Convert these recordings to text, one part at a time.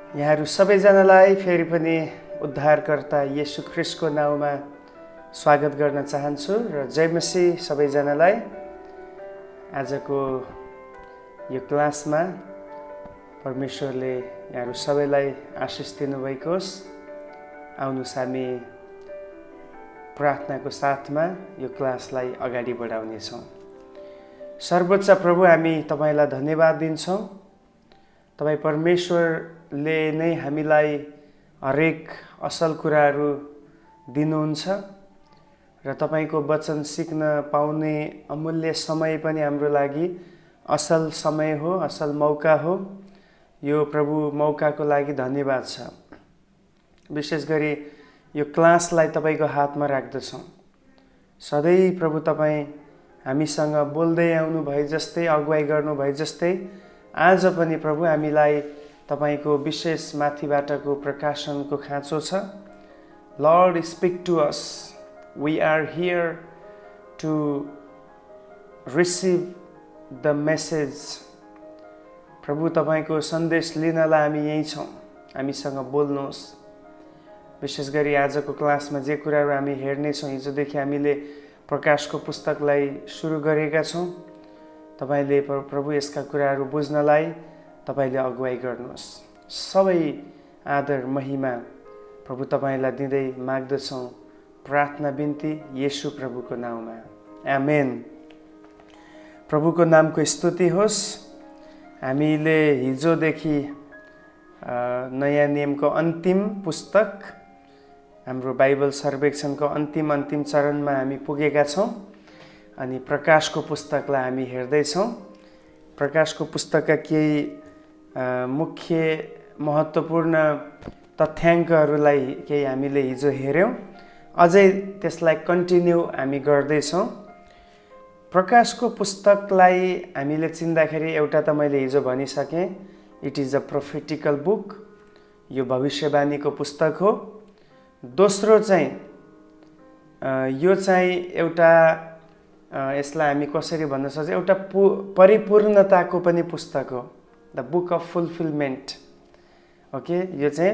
यहाँहरू सबैजनालाई फेरि पनि उद्धारकर्ता येशू ख्रीष्टको नाउँमा स्वागत गर्न चाहन्छु र जय मसीह सबैजनालाई। आजको यो क्लासमा परमेश्वरले यहाँहरू सबैलाई आशिष दिनुभएको होस्। आउनुहोस् हामी प्रार्थनाको साथमा यो क्लासलाई अगाडि बढाउनेछौँ। सर्वोच्च प्रभु, हामी तपाईलाई धन्यवाद दिन्छौँ। तपाई परमेश्वरले नै हामीलाई हरेक असल कुराहरू दिनुहुन्छ र तपाईको वचन सिक्न पाउने अमूल्य समय पनि हाम्रो लागि असल समय हो, असल मौका हो। यो प्रभु मौकाको लागि धन्यवाद छ। विशेष गरी यो क्लासलाई तपाईको हातमा राख्दछौँ। सधैँ प्रभु तपाई हामीसँग बोल्दै आउनु भए जस्तै, अगुवाई गर्नु भए जस्तै आज पनि प्रभु हामीलाई तपाईको विशेष माथिबाटको प्रकाशनको खाँचो छ। Lord, speak to us. We are here to receive the message. प्रभु तपाईको सन्देश लिनलाई हामी यही छौँ। हामीसँग बोल्नुहोस्। विशेष गरी आजको क्लासमा जे कुराहरू हामी हेर्नेछौँ, हिजोदेखि हामीले प्रकाशको पुस्तकलाई सुरु गरेका छौँ। तपाईले प्रभु यसका कुराहरू बुझ्नलाई तपाईले अगुवाई गर्नुहोस्। सबै आदर महिमा प्रभु तपाईलाई दिँदै माग्दछौँ। प्रार्थना बिन्ती येशू प्रभुको नाउँमा, आमेन। प्रभुको नामको स्तुति होस्। हामीले हिजोदेखि नयाँ नियमको अन्तिम पुस्तक, हाम्रो बाइबल सर्वेक्षणको अन्तिम चरणमा हामी पुगेका छौँ अनि प्रकाशको पुस्तकलाई हामी हेर्दैछौँ। प्रकाशको पुस्तकका केही मुख्य महत्त्वपूर्ण तथ्याङ्कहरूलाई केही हामीले हिजो हेऱ्यौँ। अझै त्यसलाई कन्टिन्यू हामी गर्दैछौँ। प्रकाशको पुस्तकलाई हामीले चिन्दाखेरि एउटा त मैले हिजो भनिसकेँ, इट इज अ प्रोफेटिकल बुक। यो भविष्यवाणीको पुस्तक हो। दोस्रो चाहिँ यो चाहिँ एउटा यसलाई हामी कसरी भन्न सक्छौँ, एउटा परिपूर्णताको पनि पुस्तक हो। The book of fulfilment. Okay, यो चाहिँ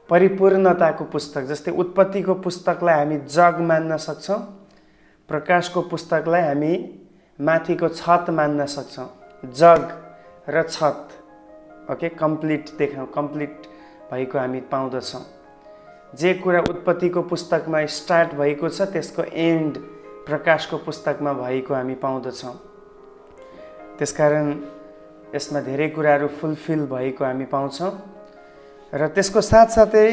परिपूर्णताको पुस्तक। जस्तै उत्पत्तिको पुस्तकलाई हामी जग मान्न सक्छौँ, प्रकाशको पुस्तकलाई हामी माथिको छत मान्न सक्छौँ। जग र छत, ओके, कम्प्लिट भएको हामी पाउँदछौँ। जे कुरा उत्पत्तिको पुस्तकमा स्टार्ट भएको छ त्यसको एन्ड प्रकाशको पुस्तकमा भएको हामी पाउँदछौँ। त्यसकारण यसमा धेरै कुराहरू फुलफिल भएको हामी पाउँछौँ। र त्यसको साथसाथै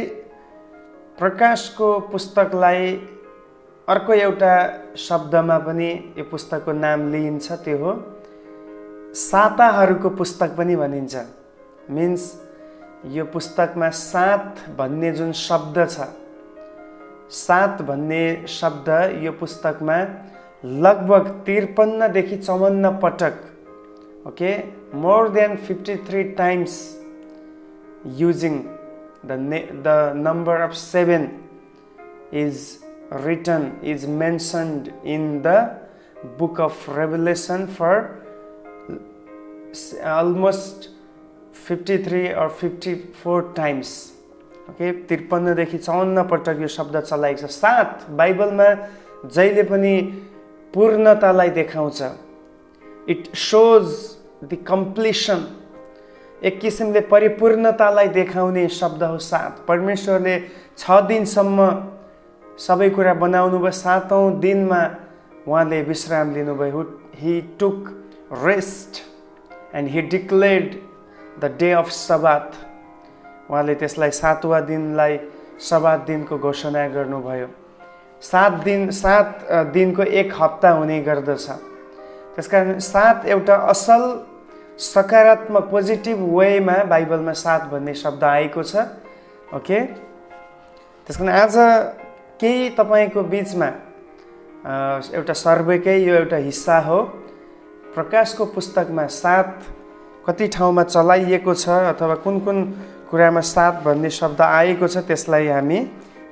प्रकाशको पुस्तकलाई अर्को एउटा शब्दमा पनि यो पुस्तकको नाम लिइन्छ, त्यो हो साताहरूको पुस्तक पनि भनिन्छ। मिन्स यो पुस्तकमा 7 भन्ने जुन शब्द छ, 7 भन्ने शब्द यो पुस्तकमा लगभग 53 देखि 54 पटक, okay, more than 53 times using the number of 7 is mentioned in the book of Revelation for almost 53 or 54 times. Okay, 53 देखि 54 पटक यो शब्द चलाएको छ। 7 बाइबलमा जहिले पनि पूर्णतालाई देखाउँछ। It shows the completion. एक किसिमले परिपूर्णतालाई देखाउने शब्द हो 7। परमेश्वरले 6 दिनसम्म सबै कुरा बनाउनु भयो। 7औं दिनमा उहाँले विश्राम लिनुभयो। He took rest and he declared the day of Sabbath. उहाँले त्यसलाई 7वाँ दिनलाई सबात दिनको घोषणा गर्नुभयो। 7 दिनको एक हप्ता हुने गर्दछ। त्यसकारण 7 एउटा असल सकारात्मक पोजिटिभ वेमा बाइबलमा 7 भन्ने शब्द आएको छ। ओके, त्यसकारण आज केही तपाईको बिचमा एउटा सर्वेकै यो एउटा हिस्सा हो। प्रकाशको पुस्तकमा 7 कति ठाउँमा चलाइएको छ अथवा कुन कुरामा 7 भन्ने शब्द आएको छ त्यसलाई हामी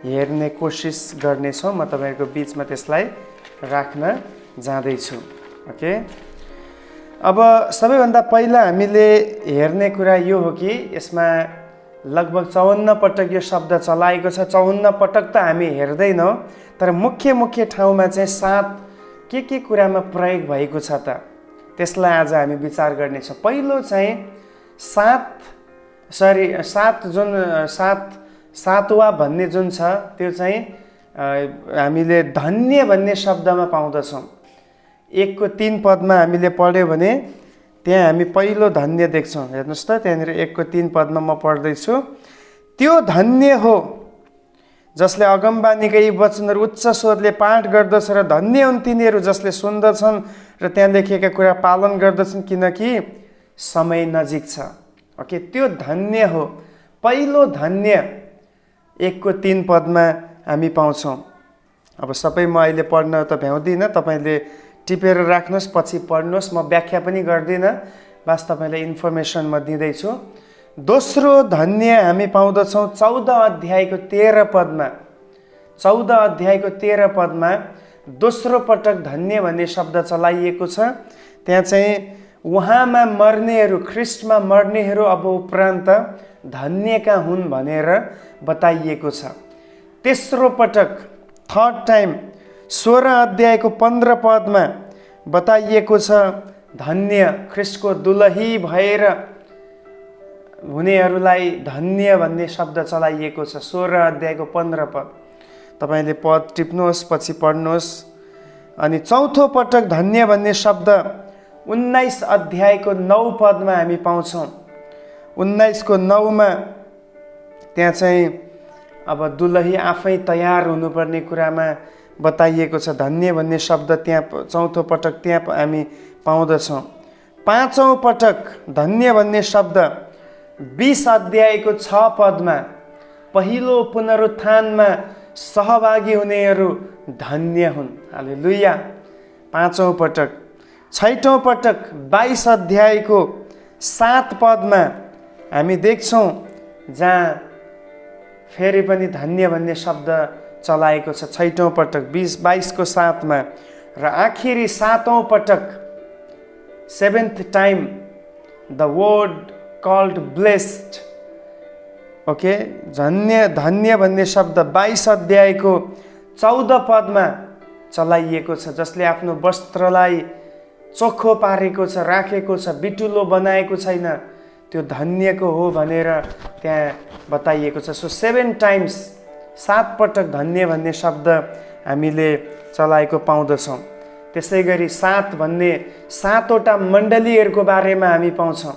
हेर्ने कोसिस गर्नेछौँ। म तपाईहरुको बिचमा त्यसलाई राख्न जाँदैछु। ओके, अब सबैभन्दा पहिला हामीले हेर्ने कुरा यो हो कि यसमा लगभग 54 पटक यो शब्द चलाएको छ। 54 पटक त हामी हेर्दैनौँ, तर मुख्य मुख्य ठाउँमा चाहिँ 7 के कुरामा प्रयोग भएको छ त, त्यसलाई आज हामी विचार गर्नेछौँ। पहिलो चाहिँ सातवा भन्ने जुन छ त्यो चाहिँ हामीले धन्य भन्ने शब्दमा पाउँदछौँ। 1 को 3 पदमा हामीले पढ्यो भने त्यहाँ हामी पहिलो धन्य देख्छौँ। हेर्नुहोस् त, त्यहाँनिर 1 को 3 पदमा म पढ्दैछु। त्यो धन्य हो जसले अगमबानीका यी वचनहरू उच्च स्वरले पाठ गर्दछ र धन्य हुन् तिनीहरू जसले सुन्दछन् र त्यहाँ लेखिएका कुरा पालन गर्दछन्, किनकि समय नजिक छ। ओके, त्यो धन्य हो। पहिलो धन्य 1 को 3 पदमा हामी पाउँछौँ। अब सबै म अहिले पढ्न त भ्याउँदिनँ, तपाईँले टिपेर राख्नुहोस्, पछि पढ्नुहोस्, म व्याख्या पनि गर्दिनँ, बस तपाईँलाई इन्फर्मेसन म दिँदैछु। दोस्रो धन्य हामी पाउँदछौँ 14 अध्यायको 13 पदमा। 14 अध्यायको 13 पदमा दोस्रो पटक धन्य भन्ने शब्द चलाइएको छ। त्यहाँ चाहिँ उहाँमा मर्नेहरू, ख्रिस्टमा मर्नेहरू अब उपरान्त धन्यका हुन् भनेर बताइएको छ। तेस्रो पटक, थर्ड टाइम 16 अध्यायको 15 पदमा बताइएको छ धन्य, ख्रिस्टको दुलही भएर हुनेहरूलाई धन्य भन्ने शब्द चलाइएको छ। 16 अध्यायको 15 पद, तपाईँले पद टिप्नुहोस्, पछि पढ्नुहोस्। अनि चौथो पटक धन्य भन्ने शब्द 19 अध्यायको 9 पदमा हामी पाउँछौँ। 19 को 9 मा त्यहाँ चाहिँ अब दुलही आफै तयार हुनुपर्ने कुरामा बताइएको छ। धन्य भन्ने शब्द त्यहाँ चौथो पटक त्यहाँ हामी पाउँदछौँ। पाँचौँ पटक धन्य भन्ने शब्द 20 अध्यायको 6 पदमा पहिलो पुनरुत्थानमा सहभागी हुनेहरू धन्य हुन्। हालेलुया। पाँचौँ पटक। छैटौँ पटक 22 अध्यायको 7 पदमा हामी देख्छौँ जहाँ फेरि पनि धन्य भन्ने शब्द चलाएको छ। छैटौँ पटक 22 को 7 मा। र आखिरी 7औँ पटक, 7th time, the word called blessed. Okay, धन्य भन्ने शब्द 22 अध्यायको 14 पदमा चलाइएको छ, जसले आफ्नो वस्त्रलाई चोखो पारेको छ, राखेको छ, बिटुलो बनाएको छैन, त्यो धन्यको हो भनेर त्यहाँ बताइएको छ। सो 7 टाइम्स, 7 पटक धन्य भन्ने शब्द हामीले चलाएको पाउँदछौँ। त्यसै गरी 7 भन्ने 7वटा मण्डलीहरूको बारेमा हामी पाउँछौँ।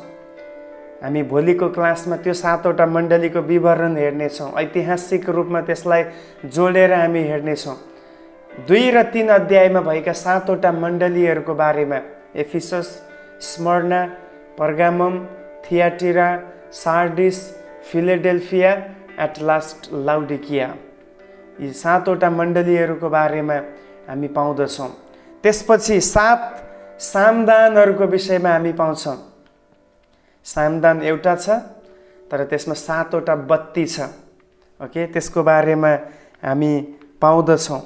हामी भोलिको क्लासमा त्यो 7वटा मण्डलीको विवरण हेर्नेछौँ। ऐतिहासिक रूपमा त्यसलाई जोडेर हामी हेर्नेछौँ। 2 र 3 अध्यायमा भएका 7वटा मण्डलीहरूको बारेमा, Ephesus, Smyrna, Pergamum, Thyatira, Sardis, Philadelphia, at last Laodicea, यी 7वटा मण्डलीहरूको बारेमा हामी पाउँदछौँ। त्यसपछि 7 सामदानहरूको विषयमा हामी पाउँछौँ। सामदान एउटा छ, तर त्यसमा 7वटा बत्ती छ। ओके, त्यसको बारेमा हामी पाउँदछौँ।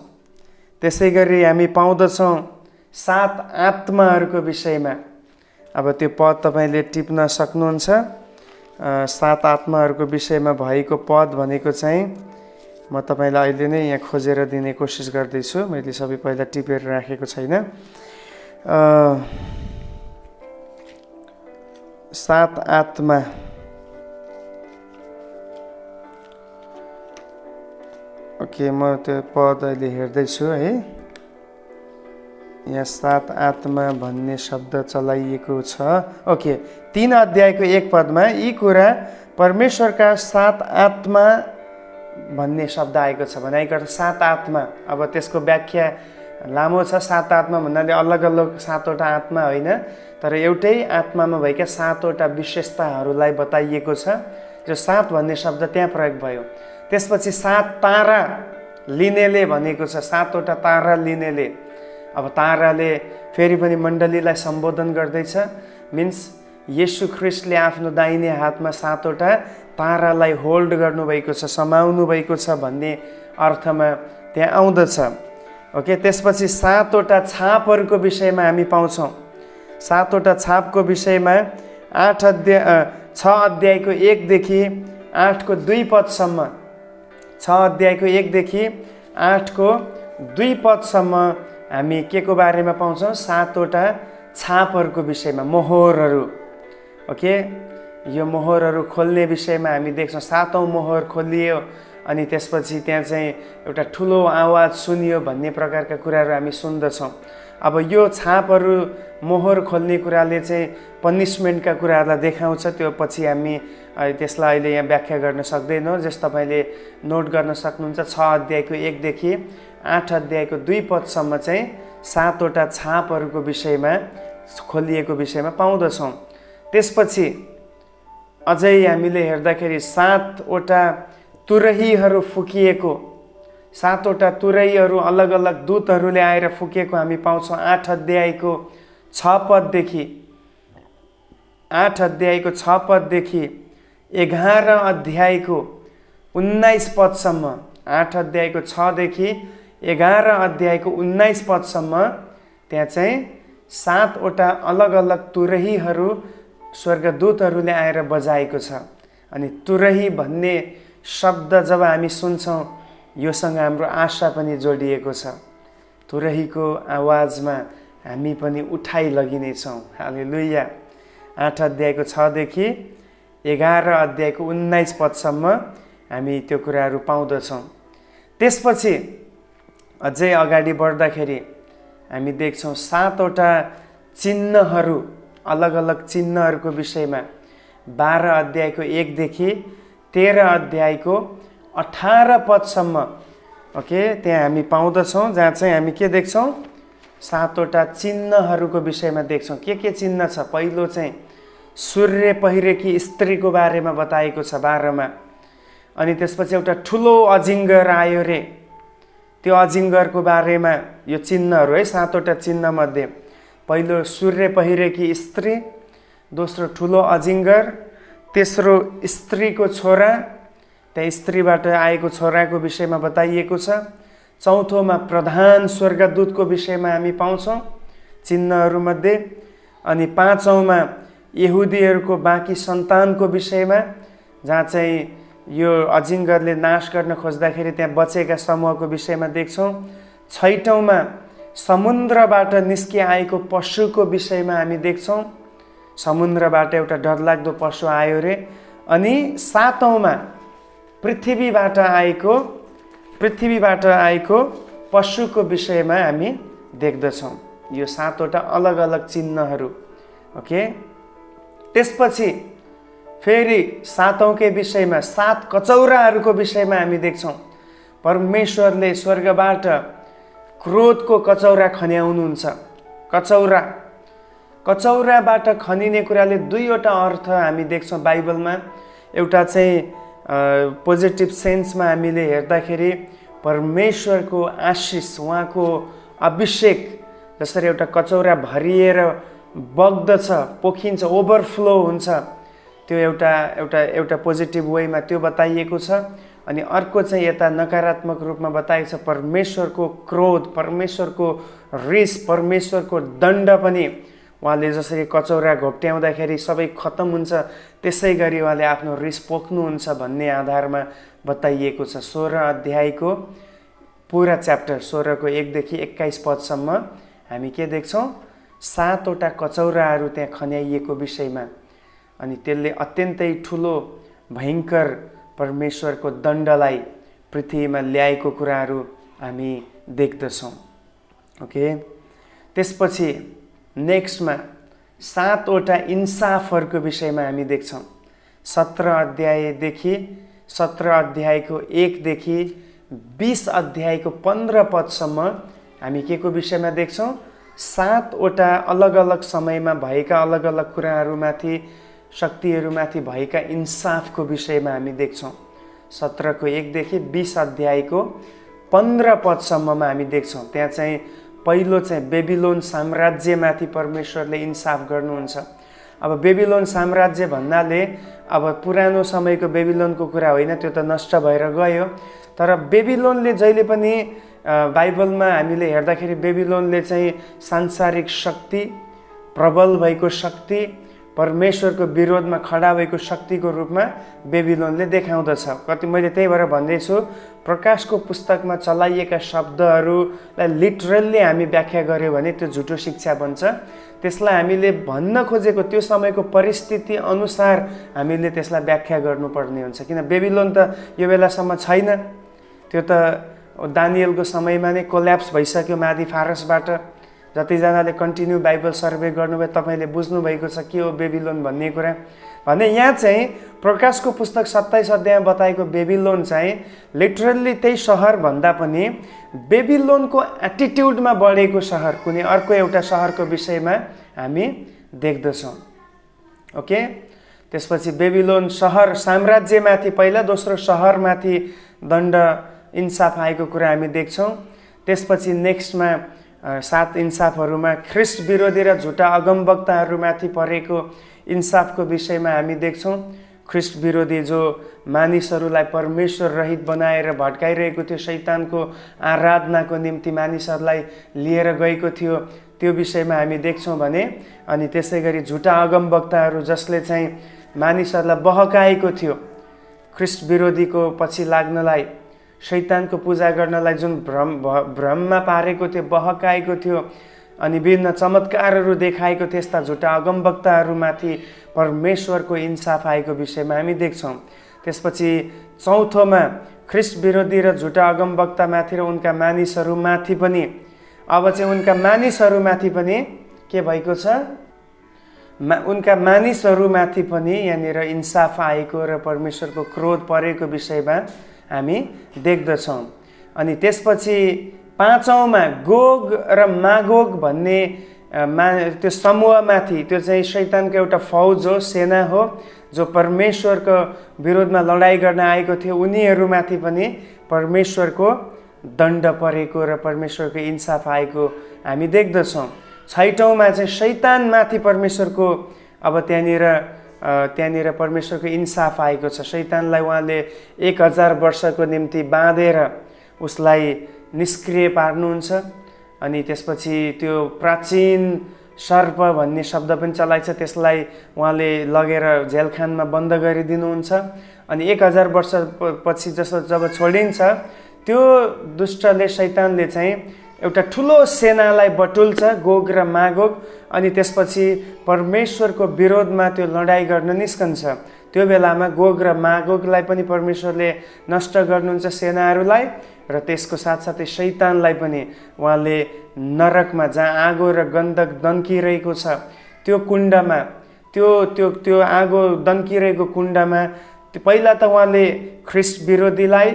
त्यसै गरी हामी पाउँदछौँ 7 आत्माहरूको विषयमा। अब त्यो पद तपाईँले टिप्न सक्नुहुन्छ। 7 आत्माहरूको विषयमा भएको पद भनेको चाहिँ म तपाईँलाई अहिले नै यहाँ खोजेर दिने कोसिस गर्दैछु। मैले सबै पहिला टिपेर राखेको छैन। 7 आत्मा, ओके, म त्यो पद अहिले हेर्दैछु है। यहाँ 7 आत्मा भन्ने शब्द चलाइएको छ। ओके, 3 अध्यायको 1 पदमा यी कुरा परमेश्वरका 7 आत्मा भन्ने शब्द आएको छ। भनेको 7 आत्मा। अब त्यसको व्याख्या लामो छ। 7 आत्मा भन्नाले अलग अलग 7वटा आत्मा होइन, तर एउटै आत्मामा भएका 7वटा विशेषताहरूलाई बताइएको छ। जो 7 भन्ने शब्द त्यहाँ प्रयोग भयो। त्यसपछि 7 तारा लिनेले भनेको छ। 7वटा तारा लिनेले। अब ताराले फेरि पनि मण्डलीलाई सम्बोधन गर्दैछ। मिन्स येशू ख्रिस्टले आफ्नो दाहिने हातमा 7वटा तारालाई होल्ड गर्नुभएको छ, समाउनु भएको छ भन्ने अर्थमा त्यहाँ आउँदछ। ओके, त्यसपछि 7वटा छापहरूको विषयमा हामी पाउँछौँ। 7वटा छापको विषयमा 6 अध्यायको 1 देखि 8को 2 पदसम्म, 6 अध्यायको 1 देखि 8को 2 पदसम्म हामी के को बारेमा पाउँछौँ? 7वटा छापहरूको विषयमा, मोहरहरू। ओके, यो मोहरहरू खोल्ने विषयमा हामी देख्छौँ। 7औं मोहर खोलियो अनि त्यसपछि त्यहाँ चाहिँ एउटा ठुलो आवाज सुनियो भन्ने प्रकारका कुराहरू हामी सुन्दछौँ। अब यो छापहरू, मोहर खोल्ने कुराले चाहिँ पनिसमेन्टका कुराहरूलाई देखाउँछ। त्यो पछि हामी त्यसलाई अहिले यहाँ व्याख्या गर्न सक्दैनौँ। जस तपाईँले नोट गर्न सक्नुहुन्छ, 6 अध्यायको 1 देखि 8 अध्यायको 2 पदसम्म चाहिँ 7वटा छापहरूको विषयमा, खोलिएको विषयमा पाउँदछौँ। त्यसपछि अझै हामीले हेर्दाखेरि 7वटा तुरहीहरू फुकिएको, 7वटा तुरहीहरू अलग अलग दूतहरूले आएर फुकेको हामी पाउँछौँ। 8 अध्यायको 6 पददेखि 8 अध्यायको 6 पददेखि 11 अध्यायको 19 पदसम्म, 8 अध्यायको 6 देखि 11 अध्यायको 19 पदसम्म त्यहाँ चाहिँ 7वटा अलग अलग तुरहीहरू स्वर्गदूतहरूले आएर बजाएको छ। अनि तुरही भन्ने शब्द जब हामी सुन्छौँ, योसँग हाम्रो आशा पनि जोडिएको छ। तुरहीको आवाजमा हामी पनि उठाइ लगिनेछौँ। हालेलुया। 8 अध्यायको 6 देखि 11 अध्यायको 19 पदसम्म हामी त्यो कुराहरू पाउँदछौँ। त्यसपछि अझै अगाडि बढ्दाखेरि हामी देख्छौँ 7वटा चिन्हहरू, अलग अलग चिन्हहरूको विषयमा 12 अध्यायको 1 देखि 13 अध्यायको 18 पदसम्म। ओके, त्यहाँ हामी पाउँदछौँ, जहाँ चाहिँ हामी के देख्छौँ? 7वटा चिन्हहरूको विषयमा देख्छौँ। के चिन्ह छ? पहिलो चाहिँ सूर्य पहिरेकी स्त्रीको बारेमा बताएको छ 12 मा। अनि त्यसपछि एउटा ठुलो अजिङ्गर आयो रे, त्यो अजिङ्गरको बारेमा यो चिन्हहरू है, 7वटा चिन्हमध्ये पहिलो सूर्य पहिरेकी स्त्री, दोस्रो ठुलो अजिङ्गर, तेस्रो स्त्रीको छोरा, त्यहाँ स्त्रीबाट आएको छोराको विषयमा बताइएको छ। चौथोमा प्रधान स्वर्गदूतको विषयमा हामी पाउँछौँ चिन्हहरूमध्ये। अनि 5औँमा यहुदीहरूको बाँकी सन्तानको विषयमा, जहाँ चाहिँ यो अजिङ्गरले नाश गर्न खोज्दाखेरि त्यहाँ बचेका समूहको विषयमा देख्छौँ। 6औँमा समुद्रबाट निस्किआएको पशुको विषयमा हामी देख्छौँ। समुद्रबाट एउटा डरलाग्दो पशु आयो रे। अनि 7औँमा पृथ्वीबाट आएको पशुको विषयमा हामी देख्दछौँ। यो 7वटा अलग अलग चिन्हहरू। ओके, त्यसपछि फेरि 7औँकै विषयमा 7 कचौराहरूको विषयमा हामी देख्छौँ। परमेश्वरले स्वर्गबाट क्रोधको कचौरा खन्याउनुहुन्छ। कचौराबाट खनिने कुराले 2वटा अर्थ हामी देख्छौँ बाइबलमा। एउटा चाहिँ पोजिटिभ सेन्समा हामीले हेर्दाखेरि परमेश्वरको आशिष, उहाँको अभिषेक जसरी एउटा कचौरा भरिएर बग्दछ, पोखिन्छ, ओभरफ्लो हुन्छ, त्यो एउटा पोजिटिभ वेमा त्यो बताइएको छ। अनि अर्को चाहिँ यता नकारात्मक रूपमा बताइएको छ परमेश्वरको क्रोध, परमेश्वरको रिस, परमेश्वरको दण्ड पनि उहाँले जसरी कचौरा घोप्ट्याउँदाखेरि सबै खत्तम हुन्छ, त्यसै गरी उहाँले आफ्नो रिस पोख्नुहुन्छ भन्ने आधारमा बताइएको छ। 16 अध्यायको पुरा च्याप्टर, 16को 1 देखि 21 पदसम्म हामी के देख्छौँ? 7वटा कचौराहरू त्यहाँ खन्याइएको विषयमा। अनि त्यसले अत्यन्तै ठुलो भयङ्कर परमेश्वरको दण्डलाई पृथ्वीमा ल्याएको कुराहरू हामी देख्दछौँ। ओके, त्यसपछि नेक्स्टमा 7वटा इन्साफहरूको विषयमा हामी देख्छौँ। 17 अध्यायको 1 देखि 20 अध्यायको 15 पदसम्म हामी के को विषयमा देख्छौँ? 7वटा अलग अलग समयमा भएका अलग अलग कुराहरूमाथि, शक्तिहरूमाथि भएका इन्साफको विषयमा हामी देख्छौँ। 17को 1 देखि 20 अध्यायको 15 पदसम्ममा हामी देख्छौँ। त्यहाँ चाहिँ पहिलो चाहिँ बेबिलोन साम्राज्यमाथि परमेश्वरले इन्साफ गर्नुहुन्छ। अब बेबिलोन साम्राज्य भन्नाले अब पुरानो समयको बेबिलोनको कुरा होइन, त्यो त नष्ट भएर गयो। तर बेबिलोनले जहिले पनि बाइबलमा हामीले हेर्दाखेरि बेबिलोनले चाहिँ सांसारिक शक्ति, प्रबल भएको शक्ति, परमेश्वरको विरोधमा खडा भएको शक्तिको रूपमा बेबिलोनले देखाउँदछ। कति मैले त्यही भएर भन्दैछु, प्रकाशको पुस्तकमा चलाइएका शब्दहरूलाई लिटरल्ली हामी व्याख्या गर्यो भने त्यो झुटो शिक्षा बन्छ। त्यसलाई हामीले भन्न खोजेको त्यो समयको परिस्थिति अनुसार हामीले त्यसलाई व्याख्या गर्नुपर्ने हुन्छ। किन बेबिलोन त यो बेलासम्म छैन, त्यो त दानियलको समयमा नै कोल्याप्स भइसक्यो माथि फारसबाट। जतिजनाले कन्टिन्यू बाइबल सर्वे गर्नुभयो तपाईँले बुझ्नुभएको छ के हो बेबिलोन भन्ने कुरा। भने यहाँ चाहिँ प्रकाशको पुस्तक 27 अध्यायमा बताएको बेबिलोन चाहिँ लिटरल्ली त्यही सहर भन्दा पनि बेबिलोनको एटिट्युडमा बढेको सहर, कुनै अर्को एउटा सहरको विषयमा हामी देख्दछौँ। ओके, त्यसपछि बेबिलोन सहर साम्राज्यमाथि पहिला, दोस्रो सहरमाथि दण्ड इन्साफ आएको कुरा हामी देख्छौँ। त्यसपछि नेक्स्टमा 7 इन्साफहरूमा ख्रिस्ट विरोधी र झुटा अगमवक्ताहरूमाथि परेको इन्साफको विषयमा हामी देख्छौँ। ख्रिस्ट विरोधी जो मानिसहरूलाई परमेश्वर रहित बनाएर भड्काइरहेको थियो, शैतानको आराधनाको निम्ति मानिसहरूलाई लिएर गएको थियो, त्यो विषयमा हामी देख्छौँ भने। अनि त्यसै गरी झुटा अगमवक्ताहरू जसले चाहिँ मानिसहरूलाई बहकाएको थियो, ख्रिस्ट विरोधीको पछि लाग्नलाई, शैतानको पूजा गर्नलाई जुन भ्रममा पारेको थियो, बहकाएको थियो, अनि विभिन्न चमत्कारहरू देखाएको थियो, यस्ता झुटा अगमवक्ताहरूमाथि परमेश्वरको इन्साफ आएको विषयमा हामी देख्छौँ। त्यसपछि चौथोमा ख्रिस्ट विरोधी र झुटा अगमवक्तामाथि र उनका मानिसहरूमाथि पनि, अब चाहिँ उनका मानिसहरूमाथि पनि के भएको छ, उनका मानिसहरूमाथि पनि यहाँनिर इन्साफ आएको र परमेश्वरको क्रोध परेको विषयमा हामी देख्दछौँ। अनि त्यसपछि 5औँमा गोग र मागोग भन्ने त्यो समूहमाथि, त्यो चाहिँ शैतानको एउटा फौज हो, सेना हो, जो परमेश्वरको विरोधमा लडाइँ गर्न आएको थियो, उनीहरूमाथि पनि परमेश्वरको दण्ड परेको र परमेश्वरको इन्साफ आएको हामी देख्दछौँ। 6औँमा चाहिँ शैतानमाथि परमेश्वरको, अब त्यहाँनिर परमेश्वरको इन्साफ आएको छ। शैतानलाई उहाँले 1000 वर्षको निम्ति बाँधेर उसलाई निष्क्रिय पार्नुहुन्छ। अनि त्यसपछि त्यो प्राचीन सर्प भन्ने शब्द पनि चलाइछ, त्यसलाई उहाँले लगेर जेलखानमा बन्द गरिदिनुहुन्छ। अनि 1000 वर्षपछि जब छोडिन्छ, त्यो दुष्टले, शैतानले चाहिँ एउटा ठुलो सेनालाई बटुल्छ, गोग र मागोग। अनि त्यसपछि परमेश्वरको विरोधमा त्यो लडाइँ गर्न निस्कन्छ। त्यो बेलामा गोग र मागोगलाई पनि परमेश्वरले नष्ट गर्नुहुन्छ, सेनाहरूलाई, र त्यसको साथसाथै शैतानलाई पनि उहाँले नरकमा, जहाँ आगो र गन्धक दन्किरहेको छ, त्यो कुण्डमा, त्यो आगो दन्किरहेको कुण्डमा पहिला त उहाँले ख्रिस्ट विरोधीलाई,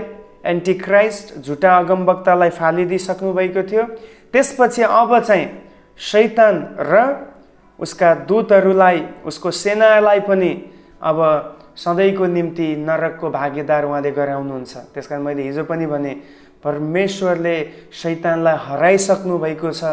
एन्टिक्राइस्ट, झुटा अगमवक्तालाई फालिदिइसक्नु भएको थियो। त्यसपछि अब चाहिँ शैतान र उसका दूतहरूलाई, उसको सेनालाई पनि अब सधैँको निम्ति नरकको भागीदार उहाँले गराउनुहुन्छ। त्यसकारण मैले हिजो पनि भने, परमेश्वरले शैतानलाई हराइसक्नु भएको छ।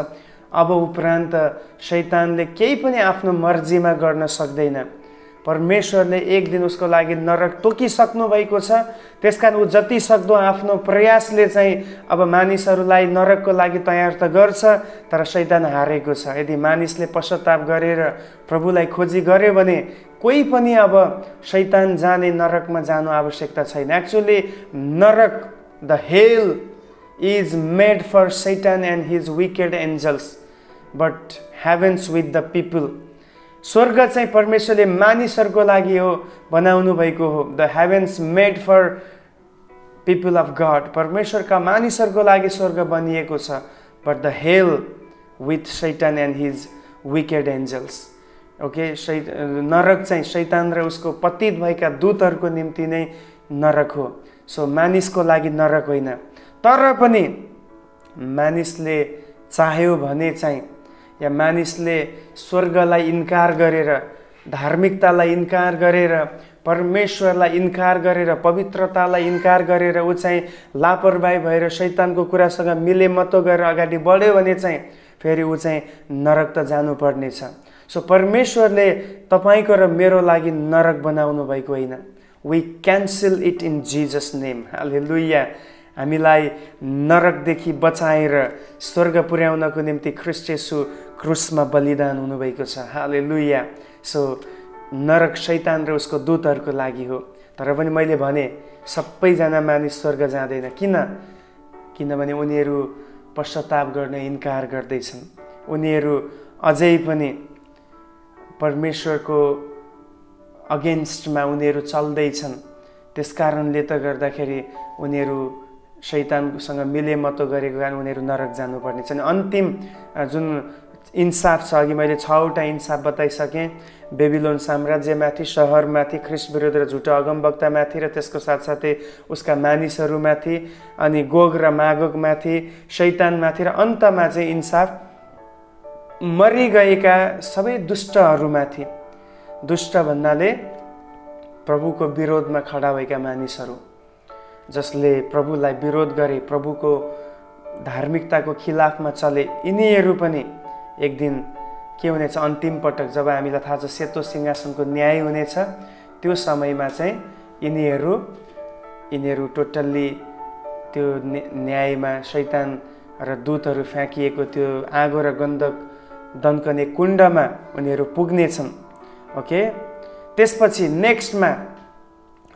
अब उपरान्त शैतानले केही पनि आफ्नो मर्जीमा गर्न सक्दैन। परमेश्वरले एक दिन उसको लागि नरक तोकिसक्नु भएको छ। त्यसकारण ऊ जति सक्दो आफ्नो प्रयासले चाहिँ अब मानिसहरूलाई नरकको लागि तयार त गर्छ, तर शैतान हारेको छ। यदि मानिसले पश्चाताप गरेर प्रभुलाई खोजी गर्यो भने कोही पनि अब शैतान जाने, नरकमा जानु आवश्यकता छैन। एक्चुअली नरक, the hell is made for Satan and his wicked angels, but heavens with the people. स्वर्ग चाहिँ परमेश्वरले मानिसहरूको लागि हो बनाउनु भएको हो। The heavens made for people of God, परमेश्वरका मानिसहरूको लागि स्वर्ग बनिएको छ। But the hell with Satan and his wicked angels. Okay, नरक चाहिँ शैतान र उसको पतित भएका दूतहरूको निम्ति नै नरक हो। सो मानिसको लागि नरक होइन। तर पनि मानिसले चाह्यो भने चाहिँ, या मानिसले स्वर्गलाई इन्कार गरेर, धार्मिकतालाई इन्कार गरेर, परमेश्वरलाई इन्कार गरेर, पवित्रतालाई इन्कार गरेर ऊ चाहिँ लापरवाही भएर शैतानको कुरासँग मिलेमतो गरेर अगाडि बढ्यो भने चाहिँ फेरि ऊ चाहिँ नरक त जानुपर्ने छ। सो परमेश्वरले तपाईँको र मेरो लागि नरक बनाउनु भएको होइन। We cancel it in Jesus name. Hallelujah. हामीलाई नरकदेखि बचाएर स्वर्ग पुर्याउनको निम्ति ख्रीष्ट येशू क्रुसमा बलिदान हुनुभएको छ। हालेलुया। सो नरक शैतान र उसको दूतहरूको लागि हो। तर पनि मैले भने सबैजना मानिस स्वर्ग जाँदैन। किनभने उनीहरू पश्चाताप गर्न इन्कार गर्दैछन्। उनीहरू अझै पनि परमेश्वरको अगेन्स्टमा उनीहरू चल्दैछन्। त्यसकारणले त गर्दाखेरि उनीहरू शैतानसँग मिलेमतो गरेको कारण उनीहरू नरक जानुपर्ने छ। अन्तिम जुन इन्साफ छ, अघि मैले 6वटा इन्साफ बताइसकेँ। बेबिलोन साम्राज्यमाथि, सहरमाथि, ख्रिस्ट विरुद्ध र झुटो अगमवक्तामाथि र त्यसको साथसाथै उसका मानिसहरूमाथि, अनि गोग र मागोगमाथि, शैतानमाथि, र अन्तमा चाहिँ इन्साफ मरिगएका सबै दुष्टहरूमाथि। दुष्ट भन्नाले प्रभुको विरोधमा खडा भएका मानिसहरू, जसले प्रभुलाई विरोध गरे, प्रभुको धार्मिकताको खिलाफमा चले, यिनीहरू पनि एक दिन के हुनेछ, अन्तिम पटक जब हामीलाई थाहा छ सेतो सिंहासनको न्याय हुनेछ, त्यो समयमा चाहिँ यिनीहरू टोटल्ली त्यो न्यायमा शैतान र दूतहरू फ्याँकिएको त्यो आगो र गन्धक दन्कने कुण्डमा उनीहरू पुग्नेछन्। ओके, त्यसपछि नेक्स्टमा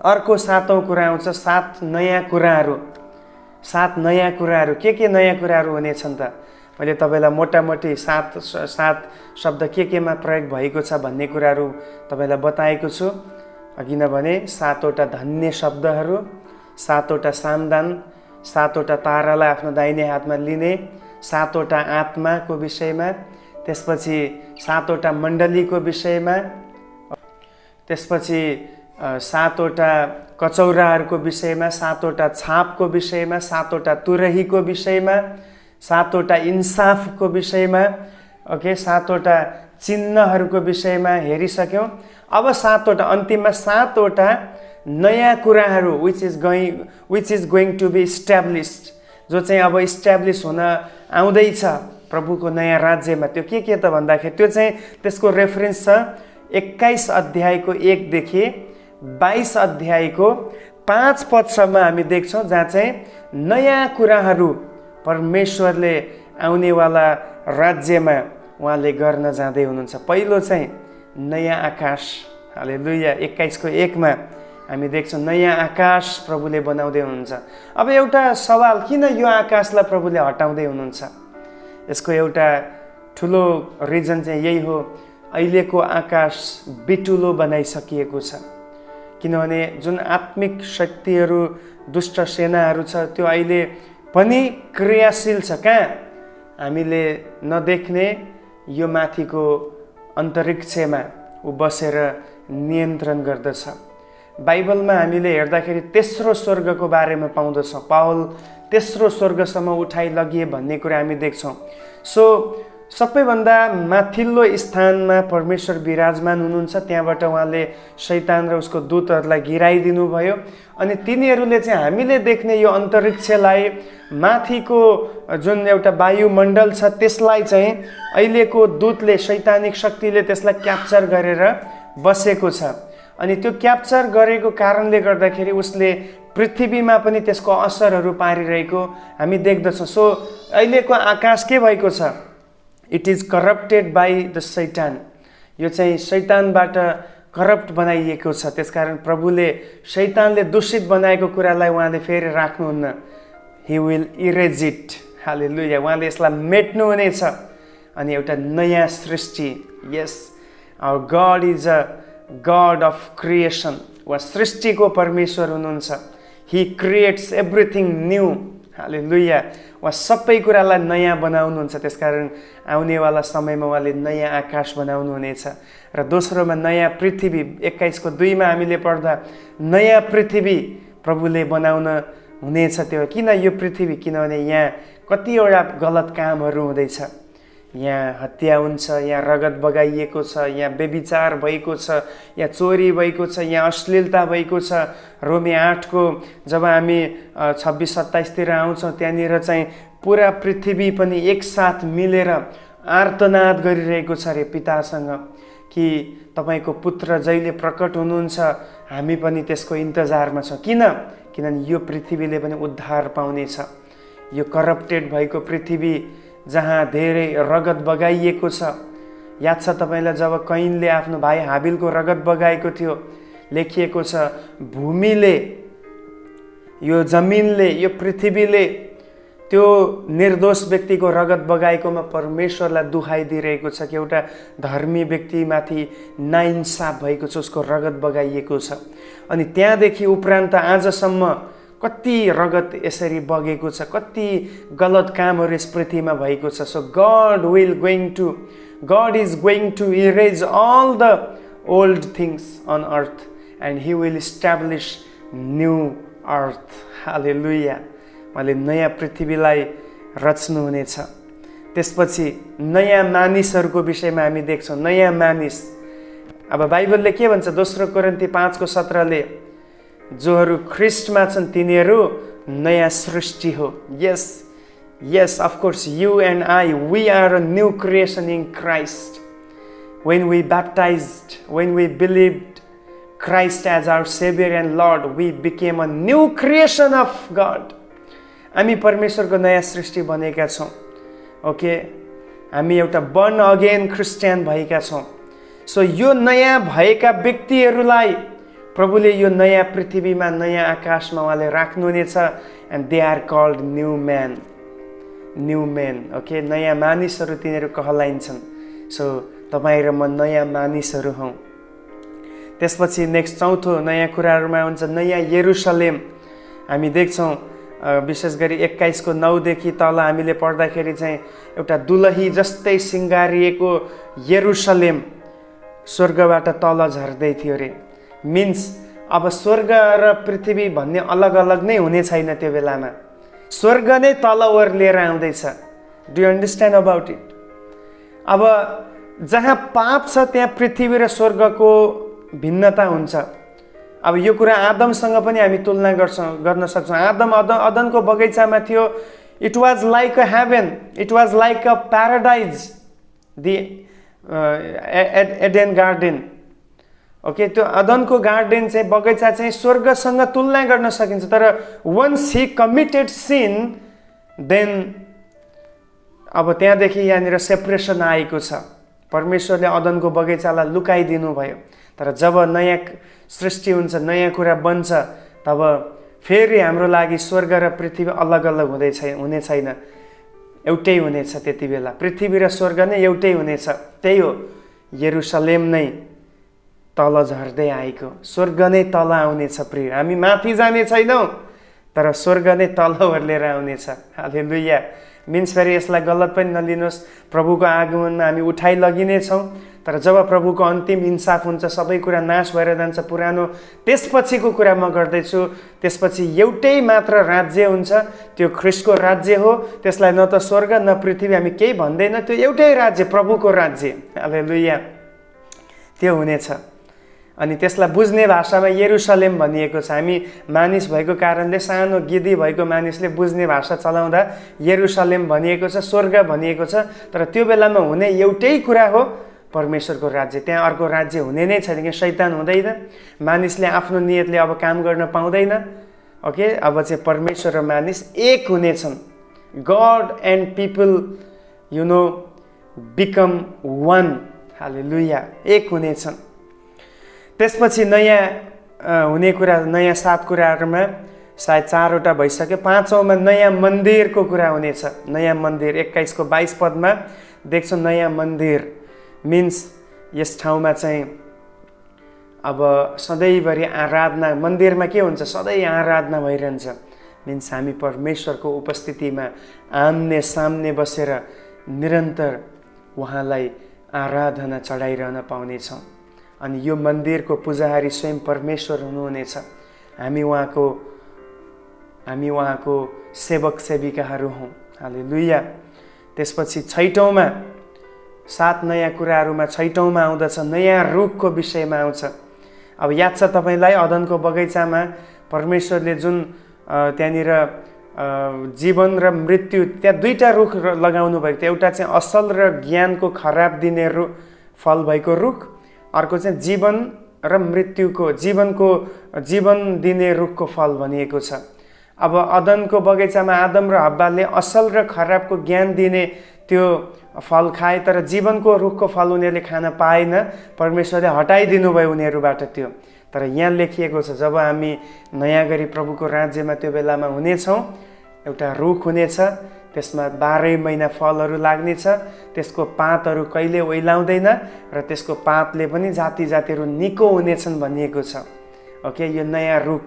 अर्को 7औं कुरा आउँछ, 7 नयाँ कुराहरू। 7 नयाँ कुराहरू के नयाँ कुराहरू हुनेछन् त? मैले तपाईँलाई मोटामोटी 7 शब्द केमा प्रयोग भएको छ भन्ने कुराहरू तपाईँलाई बताएको छु। किनभने 7वटा धन्य शब्दहरू, 7वटा सामदान, 7वटा तारालाई आफ्नो दाहिने हातमा लिने, 7वटा आत्माको विषयमा, त्यसपछि 7वटा मण्डलीको विषयमा, त्यसपछि 7वटा कचौराहरूको विषयमा, 7वटा छापको विषयमा, 7वटा तुरहीको विषयमा, 7वटा इन्साफको विषयमा, ओके, 7वटा चिन्हहरूको विषयमा हेरिसक्यौँ। अब 7वटा अन्तिममा 7वटा नयाँ कुराहरू which is going to be established, जो चाहिँ अब इस्ट्याब्लिस हुन आउँदैछ प्रभुको नयाँ राज्यमा। त्यो के त भन्दाखेरि त्यो चाहिँ त्यसको रेफरेन्स छ 21 अध्यायको 1 देखि 22 अध्यायको 5 पदसम्म हामी देख्छौँ, जहाँ चाहिँ नयाँ कुराहरू परमेश्वरले आउनेवाला राज्यमा उहाँले गर्न जाँदै हुनुहुन्छ। पहिलो चाहिँ नयाँ आकाश, हालेलुया। 21को 1मा हामी देख्छौँ नयाँ आकाश प्रभुले बनाउँदै हुनुहुन्छ। अब एउटा सवाल, किन यो आकाशलाई प्रभुले हटाउँदै हुनुहुन्छ? यसको एउटा ठुलो रिजन चाहिँ यही हो, अहिलेको आकाश बिटुलो बनाइसकिएको छ। किनभने जुन आत्मिक शक्तिहरू, दुष्ट सेनाहरू छ, त्यो अहिले पनि क्रियाशील छ। कहाँ? हामीले नदेख्ने यो माथिको अन्तरिक्षमा ऊ बसेर नियन्त्रण गर्दछ। बाइबलमा हामीले हेर्दाखेरि तेस्रो स्वर्गको बारेमा पाउँदछौँ। पावल तेस्रो स्वर्गसम्म उठाइ लगिए भन्ने कुरा हामी देख्छौँ। सो सबैभन्दा माथिल्लो स्थानमा परमेश्वर विराजमान हुनुहुन्छ। त्यहाँबाट उहाँले शैतान र उसको दूतहरूलाई गिराइदिनु भयो। अनि तिनीहरूले चाहिँ हामीले देख्ने यो अन्तरिक्षलाई, माथिको जुन एउटा वायुमण्डल छ, त्यसलाई चाहिँ अहिलेको दूतले, शैतानिक शक्तिले त्यसलाई क्याप्चर गरेर बसेको छ। अनि त्यो क्याप्चर गरेको कारणले गर्दाखेरि उसले पृथ्वीमा पनि त्यसको असरहरू पारिरहेको हामी देख्दछौँ। सो अहिलेको आकाश के भएको छ? It is corrupted by the शैतान। यो चाहिँ शैतानबाट करप्ट बनाइएको छ। त्यसकारण प्रभुले शैतानले दूषित बनाएको कुरालाई उहाँले फेरि राख्नुहुन्न। He will erase it, hallelujah. उहाँले यसलाई मेट्नुहुनेछ अनि एउटा नयाँ सृष्टि। Yes, our God is a God of creation. वा सृष्टिको परमेश्वर हुनुहुन्छ। He creates everything new, hallelujah. वा सबै कुरालाई नयाँ बनाउनुहुन्छ। त्यसकारण आउनेवाला समयमा उहाँले नयाँ आकाश बनाउनुहुनेछ। र दोस्रोमा नयाँ पृथ्वी। 21को 2मा हामीले पढ्दा नयाँ पृथ्वी प्रभुले बनाउन हुनेछ। त्यो किन यो पृथ्वी? किनभने यहाँ कतिवटा गलत कामहरू हुँदैछ। यहाँ हत्या हुन्छ, यहाँ रगत बगाइएको छ, यहाँ व्यभिचार भएको छ, यहाँ चोरी भएको छ, यहाँ अश्लीलता भएको छ। रोमी 8को जब हामी 26-27तिर आउँछौँ, त्यहाँनिर चाहिँ पुरा पृथ्वी पनि एकसाथ मिलेर आर्तनाद गरिरहेको छ अरे पितासँग कि तपाईँको पुत्र जहिले प्रकट हुनुहुन्छ, हामी पनि त्यसको इन्तजारमा छौँ। किनभने यो पृथ्वीले पनि उद्धार पाउनेछ। यो करप्टेड भएको पृथ्वी जहाँ धेरै रगत बगाइएको छ, याद छ तपाईँलाई जब कैनले आफ्नो भाइ हाबिलको रगत बगाएको थियो, लेखिएको छ भूमिले, यो जमिनले, यो पृथ्वीले त्यो निर्दोष व्यक्तिको रगत बगाएकोमा परमेश्वरलाई दुहाई दिइरहेको छ कि एउटा धर्मी व्यक्तिमाथि नाइन्साफ भएको छ, उसको रगत बगाइएको छ। अनि त्यहाँदेखि उपरान्त आजसम्म कति रगत यसरी बगेको छ, कति गलत कामहरू यस पृथ्वीमा भएको छ। So God is going to erase all the old things on earth and He will establish new earth. Hallelujah. उहाँले नयाँ पृथ्वीलाई रच्नु हुनेछ। त्यसपछि नयाँ मानिसहरूको विषयमा हामी देख्छौँ, नयाँ मानिस। अब बाइबलले के भन्छ? दोस्रो कोरिन्थी 5:17ले जोहरू ख्रिस्टमा छन् तिनीहरू नयाँ सृष्टि हो। Yes, of course, you and I, we are a new creation in Christ. When we baptized, when we believed Christ as our Savior and Lord, we became a new creation of God. हामी परमेश्वरको नयाँ सृष्टि बनेका छौँ। Okay, हामी एउटा burn again Christian भएका छौँ। So यो नयाँ भएका व्यक्तिहरूलाई प्रभुले यो नयाँ पृथ्वीमा, नयाँ आकाशमा उहाँले राख्नुहुनेछ। And they are called new men. Okay, नयाँ मानिसहरू तिनीहरू कहलाइन्छन्। सो तपाईँ र म नयाँ मानिसहरू हौँ। त्यसपछि नेक्स्ट चौथो नयाँ कुराहरूमा हुन्छ नयाँ यरुशलेम। हामी देख्छौँ विशेष गरी 21:9 तल हामीले पढ्दाखेरि चाहिँ एउटा दुलही जस्तै सिँगारिएको यरुशलेम स्वर्गबाट तल झर्दै थियो अरे। मिन्स अब स्वर्ग र पृथ्वी भन्ने अलग अलग नै हुने छैन। त्यो बेलामा स्वर्ग नै तल ओर्लिएर आउँदैछ। Do you understand about it? अब जहाँ पाप छ त्यहाँ पृथ्वी र स्वर्गको भिन्नता हुन्छ। अब यो कुरा आदमसँग पनि हामी तुलना गर्न सक्छौँ। अदनको बगैँचामा थियो। It was like a heaven, it was like a paradise, the Eden garden. Okay, त्यो अदनको गार्डन चाहिँ बगैँचा चाहिँ स्वर्गसँग तुलना गर्न सकिन्छ। तर वन्स ही कमिटेड सिन, देन अब त्यहाँदेखि यहाँनिर सेपरेसन आएको छ। परमेश्वरले अदनको बगैँचालाई लुकाइदिनु भयो। तर जब नयाँ सृष्टि हुन्छ, नयाँ कुरा बन्छ, तब फेरि हाम्रो लागि स्वर्ग र पृथ्वी अलग अलग हुने छैन, एउटै हुनेछ। त्यति बेला पृथ्वी र स्वर्ग नै एउटै हुनेछ। त्यही हो, यरुशलेम नै तल झर्दै आएको, स्वर्ग नै तल आउनेछ। प्रिय, हामी माथि जाने छैनौँ, तर स्वर्ग नै तल ओर्लेर आउनेछ। हालेलुया। मिन्स फेरि यसलाई गलत पनि नलिनुहोस्, प्रभुको आगमनमा हामी उठाइ लगिनेछौँ। तर जब प्रभुको अन्तिम इन्साफ हुन्छ, सबै कुरा नाश भएर जान्छ पुरानो, त्यसपछिको कुरा म गर्दैछु। त्यसपछि एउटै मात्र राज्य हुन्छ, त्यो ख्रिस्टको राज्य हो। त्यसलाई न त स्वर्ग न पृथ्वी हामी केही भन्दैन, त्यो एउटै राज्य, प्रभुको राज्य। हालेलुया। त्यो हुनेछ। अनि त्यसलाई बुझ्ने भाषामा यरुशलेम भनिएको छ। हामी मानिस भएको कारणले, सानो गिदी भएको मानिसले बुझ्ने भाषा चलाउँदा यरुशलेम भनिएको छ, स्वर्ग भनिएको छ। तर त्यो बेलामा हुने एउटै कुरा हो, परमेश्वरको राज्य। त्यहाँ अर्को राज्य हुने नै छैन, कि शैतान हुँदैन, मानिसले आफ्नो नियतले अब काम गर्न पाउँदैन। ओके, अब चाहिँ परमेश्वर र मानिस एक हुनेछन्। God and people become one. Hallelujah, एक हुनेछन्। त्यसपछि नयाँ हुने कुरा, नयाँ 7 कुराहरूमा सायद 4वटा भइसक्यो। 5औँमा नयाँ मन्दिरको कुरा हुनेछ। नयाँ मन्दिर 21:22 पदमा देख्छौँ। नयाँ मन्दिर मिन्स यस ठाउँमा चाहिँ अब सधैँभरि आराधना, मन्दिरमा के हुन्छ? सधैँ आराधना भइरहन्छ। मिन्स हामी परमेश्वरको उपस्थितिमा आम्ने सामने बसेर निरन्तर उहाँलाई आराधना चढाइरहन पाउनेछौँ। अनि यो मन्दिरको पुजारी स्वयं परमेश्वर हुनुहुनेछ। हामी उहाँको सेवक सेविकाहरू हौँ। हालेलुया। त्यसपछि 6औँमा 7 नयाँ कुराहरूमा 6औँमा आउँदछ नयाँ रुखको विषयमा आउँछ। अब याद छ तपाईँलाई, अदनको बगैँचामा परमेश्वरले जुन त्यहाँनिर जीवन र मृत्यु, त्यहाँ 2टा रुख लगाउनु भएको थियो। एउटा चाहिँ असल र ज्ञानको खराब दिने फल भएको रुख, अर्को चाहिँ जीवन र मृत्युको, जीवन दिने रुखको फल भनिएको छ। अब अदनको बगैँचामा आदम र हब्बाले असल र खराबको ज्ञान दिने त्यो फल खाए, तर जीवनको रुखको फल उनीहरूले खान पाएन। परमेश्वरले हटाइदिनु भयो उनीहरूबाट त्यो। तर यहाँ लेखिएको छ, जब हामी नयाँ गरी प्रभुको राज्यमा त्यो बेलामा हुनेछौँ, एउटा रुख हुनेछ, त्यसमा 12 महिना फलहरू लाग्नेछ, त्यसको पातहरू कहिले ओइलाउँदैन र त्यसको पातले पनि जाति जातिहरू निको हुनेछन् भनिएको छ। ओके, यो नयाँ रुख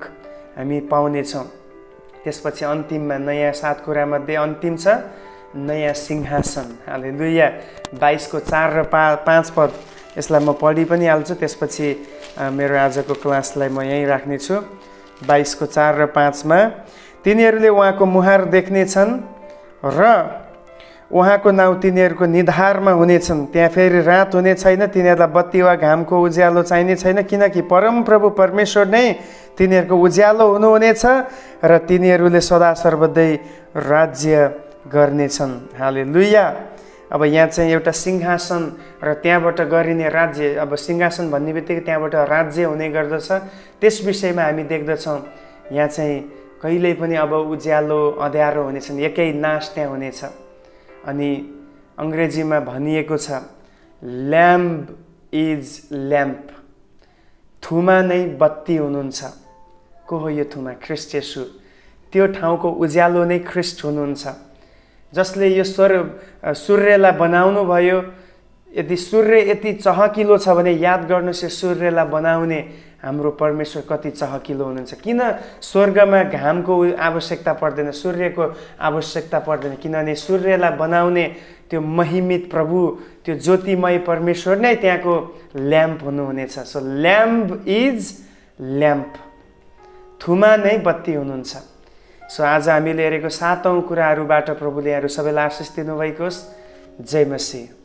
हामी पाउनेछौँ। त्यसपछि अन्तिममा नयाँ 7 कुरामध्ये अन्तिम छ नयाँ सिंहासन। हालेलुया। 22 को 4 र 5 पद, यसलाई म पढि पनि हाल्छु, त्यसपछि मेरो आजको क्लासलाई म यहीँ राख्नेछु। 22 को 4 र 5 मा तिनीहरूले उहाँको मुहार देख्नेछन् र उहाँको नाउँ तिनीहरूको निधारमा हुनेछन्। त्यहाँ फेरि रात हुने छैन, तिनीहरूलाई बत्ती वा घामको उज्यालो चाहिने छैन, किनकि परमप्रभु परमेश्वर नै तिनीहरूको उज्यालो हुनुहुनेछ र तिनीहरूले सदा सर्वदै राज्य गर्नेछन्। हालेलुया। अब यहाँ चाहिँ एउटा सिंहासन र त्यहाँबाट गरिने राज्य, अब सिंहासन भन्ने बित्तिकै त्यहाँबाट राज्य हुने गर्दछ। त्यस विषयमा हामी देख्दछौँ यहाँ चाहिँ कहिल्यै पनि अब उज्यालो अँध्यारो हुने छैन, एकै नाश त्यहाँ हुनेछ। अनि अङ्ग्रेजीमा भनिएको छ ल्याम्प इज ल्याम्प, थुमा नै बत्ती हुनुहुन्छ। को हो यो थुमा? ख्रिस्ट येशू। त्यो ठाउँको उज्यालो नै ख्रिस्ट हुनुहुन्छ, जसले यो सूर्यलाई बनाउनु भयो। यदि सूर्य यति चहकिलो छ भने याद गर्नुहोस्, यो सूर्यलाई बनाउने हाम्रो परमेश्वर कति चहकिलो हुनुहुन्छ। किन स्वर्गमा घामको आवश्यकता पर्दैन, सूर्यको आवश्यकता पर्दैन? किनभने सूर्यलाई बनाउने त्यो महिमित प्रभु, त्यो ज्योतिमय परमेश्वर नै त्यहाँको ल्याम्प हुनुहुनेछ। सो ल्याम्प इज ल्याम्प, थुमा नै बत्ती हुनुहुन्छ। सो आज हामीले हेरेको 7औं कुराहरूबाट प्रभुले यहाँहरू सबैलाई आशिष दिनुभएको होस्। जय मसीह।